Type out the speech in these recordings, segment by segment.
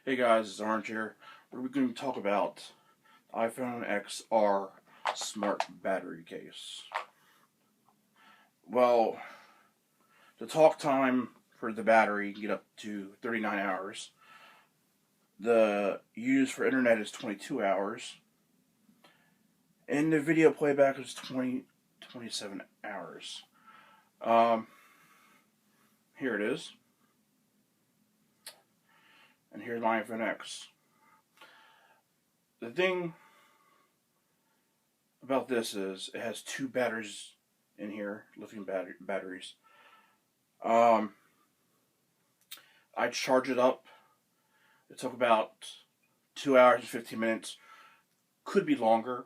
Hey guys, it's Orange here. We're going to talk about iPhone XR smart battery case. Well, the talk time for the battery can get up to 39 hours. The use for internet is 22 hours. And the video playback is 27 hours. Um, Here it is. And here's my iPhone X. The thing about this is it has two batteries in here, lithium batteries. I charge it up. It took about 2 hours and 15 minutes. Could be longer.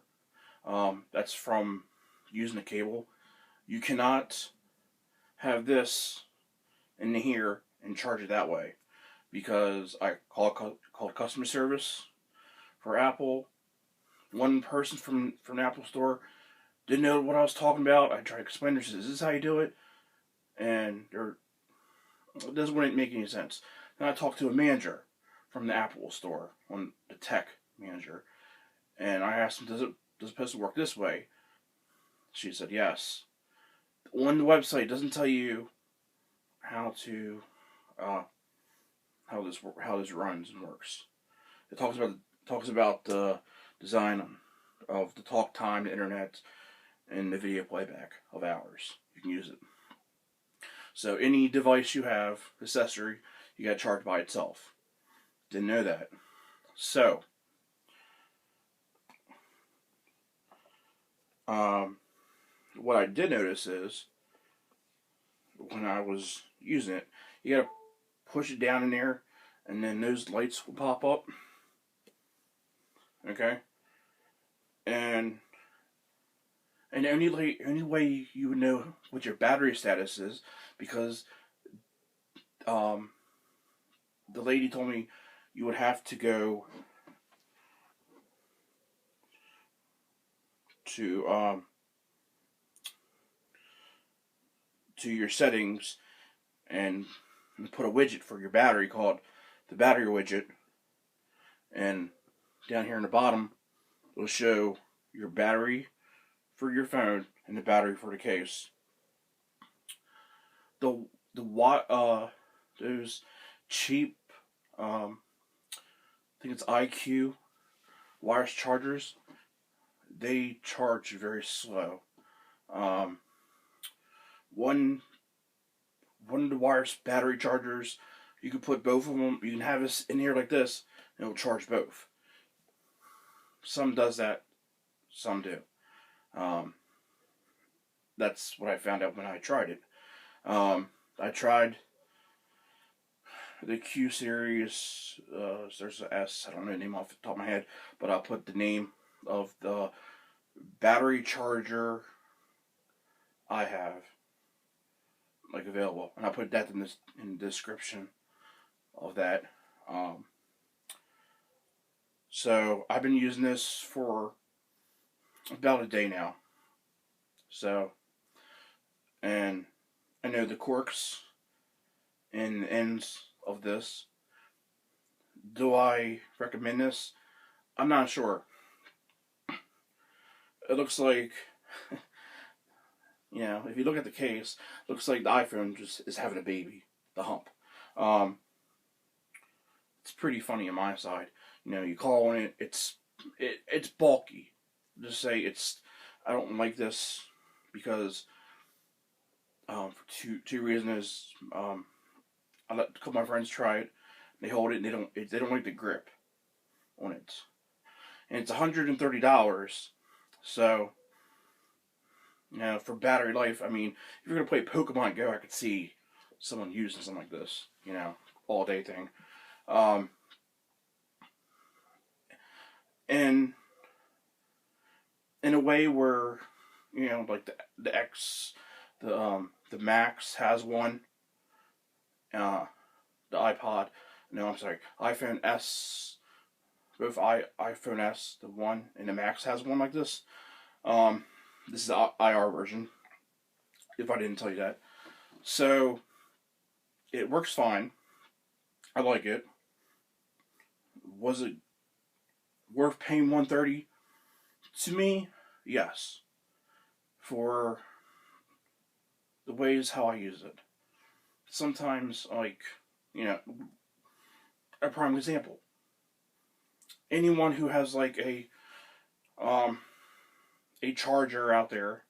That's from using the cable. You cannot have this in here and charge it that way because I called customer service for Apple. One person from the Apple store didn't know what I was talking about. I tried to explain to her, is this how you do it? And it doesn't make any sense. Then I talked to a manager from the Apple store, on the tech manager, and I asked him, does it supposed to work this way? She said yes. On the website, it doesn't tell you how to how this runs and works. It talks about the design of the talk time, the internet, and the video playback of hours. You can use it. So any device you have, accessory, you got to charge by itself. Didn't know that. So, what I did notice is when I was using it, you got to push it down in there, and then those lights will pop up. Okay, and the only way you would know what your battery status is because the lady told me you would have to go to your settings and put a widget for your battery called the battery widget, and down here in the bottom it'll show your battery for your phone and the battery for the case. The those cheap I think it's IQ wireless chargers, they charge very slow. Um, one of the wireless battery chargers, you can put both of them. You can have this in here like this, and it'll charge both. Some does that, some do. Um, that's what I found out when I tried it. I tried the Q series. There's an S. I don't know the name off the top of my head, but I'll put the name of the battery charger I have available, and I'll put that in the description of that. So I've been using this for about a day now. So, and I know the corks and ends of this. Do I recommend this? I'm not sure. It looks like, if you look at the case, it looks like the iPhone just is having a baby, the hump. It's pretty funny on my side. You call on it, it's bulky. Just say I don't like this because for two reasons. I let a couple of my friends try it. They hold it and they don't like the grip on it, and it's $130. So for battery life, I mean, if you're gonna play Pokemon Go, I could see someone using something like this, all day thing. And in a way where like the X, the Max has one. The iPod, no, I'm sorry, iPhone S, both iPhone S, the one and the Max has one like this. This is the IR version, if I didn't tell you that. So it works fine. I like it. Was it worth paying $130? To me, yes. For the ways how I use it. Sometimes, like, you know, a prime example. Anyone who has like um a charger out there,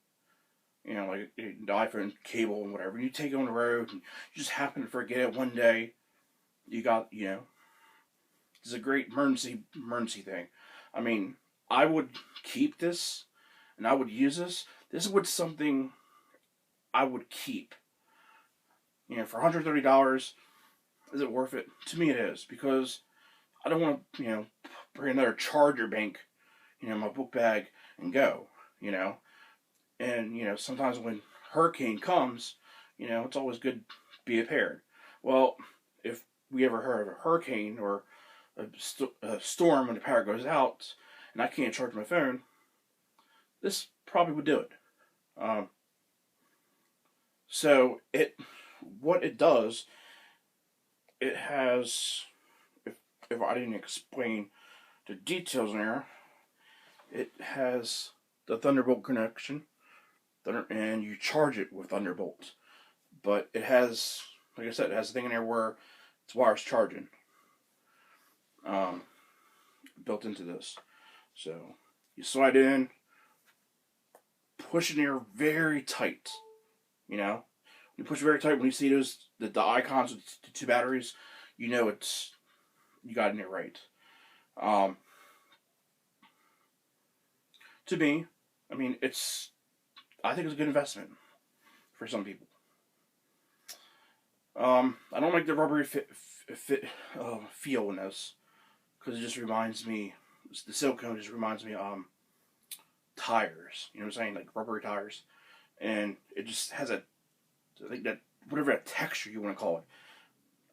like the iPhone cable and whatever, and you take it on the road and you just happen to forget it one day, you got, it's a great emergency thing. I mean, I would keep this and I would use this. This would something I would keep. For $130, is it worth it? To me, it is, because I don't want to, bring another charger bank, my book bag and go, you know. And sometimes when hurricane comes, it's always good to be prepared. Well, if we ever heard of a hurricane or a storm when the power goes out and I can't charge my phone, this probably would do it. So what it does, it has, if I didn't explain the details in there, it has the Thunderbolt connection, and you charge it with Thunderbolt. But it has, like I said, it has a thing in there where it's wireless charging built into this. So you slide in, push in there very tight. You push it very tight. When you see the icons with the two batteries, you got in there right. To me, I mean, I think it's a good investment for some people. I don't like the rubbery feel in this, because it just reminds me, the silicone just reminds me tires. You know what I'm saying, like rubbery tires, and it just has I think that whatever that texture you want to call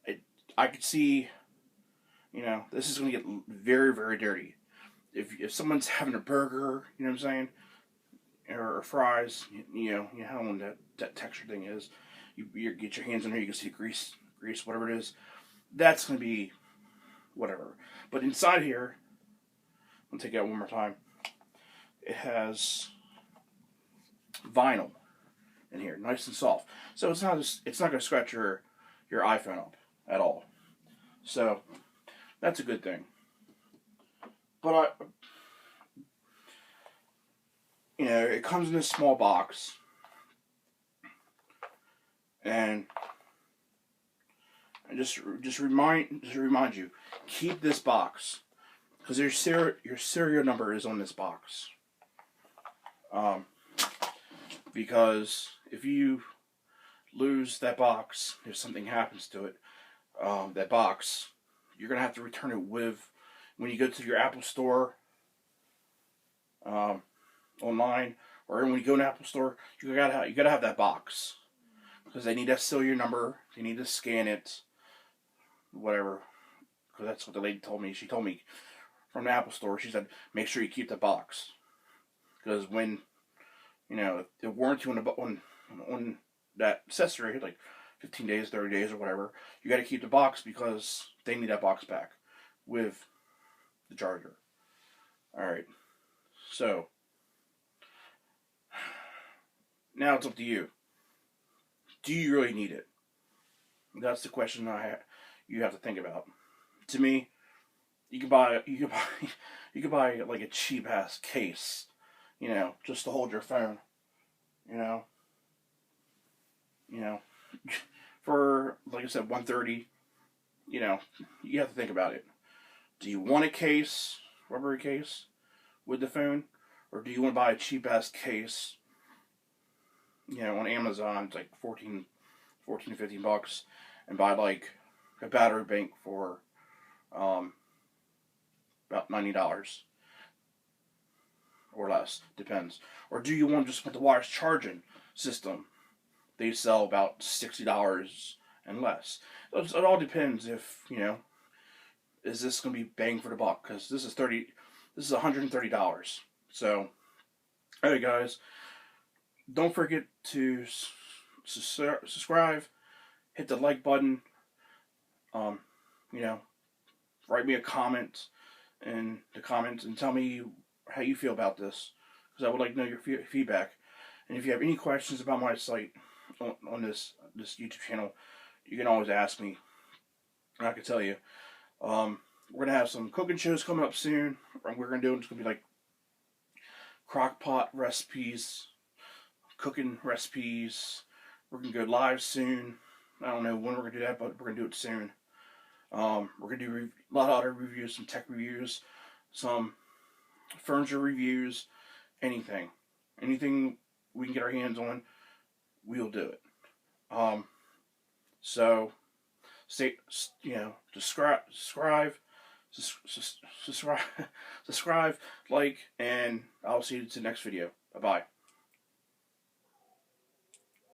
it. I could see, this is going to get very, very dirty. If someone's having a burger, you know what I'm saying, or fries, you know how that texture thing is. You get your hands in there, you can see grease, whatever it is. That's going to be whatever. But inside here, I'll take it out one more time. It has vinyl in here, nice and soft. So it's not going to scratch your iPhone up at all. So that's a good thing. But it comes in this small box, and just remind you, keep this box, because your serial number is on this box. Because if you lose that box, if something happens to it, that box, you're gonna have to return it when you go to your Apple Store, online, or when you go to an Apple Store, you gotta have that box, because they need to seal your number, they need to scan it, whatever. Because that's what the lady told me. She told me from the Apple Store. She said, make sure you keep the box, because when the warranty on that accessory, like 15 days, 30 days, or whatever, you got to keep the box, because they need that box back with the charger. All right. So now it's up to you. Do you really need it? That's the question you have to think about. To me, you could buy like a cheap ass case, just to hold your phone, you know, for, like I said, $130. You have to think about it. Do you want a case, rubbery case, with the phone, or do you want to buy a cheap ass case? On Amazon, it's like 14 to 15 bucks, and buy like a battery bank for about $90 or less, depends. Or do you want the wireless charging system? They sell about $60 and less. It all depends if is this going to be bang for the buck? Because this is $130. So, alright guys, don't forget to subscribe, hit the like button, write me a comment in the comments and tell me how you feel about this, because I would like to know your feedback. And if you have any questions about my site on this YouTube channel, you can always ask me. And I can tell you. We're gonna have some cooking shows coming up soon. We're gonna do it's gonna be like crock pot recipes, cooking recipes. We're gonna go live soon. I don't know when we're gonna do that, but we're gonna do it soon. We're gonna do a lot of other reviews, some tech reviews, some furniture reviews, anything we can get our hands on, we'll do it. So stay, subscribe, subscribe, like, and I'll see you to the next video. Bye bye.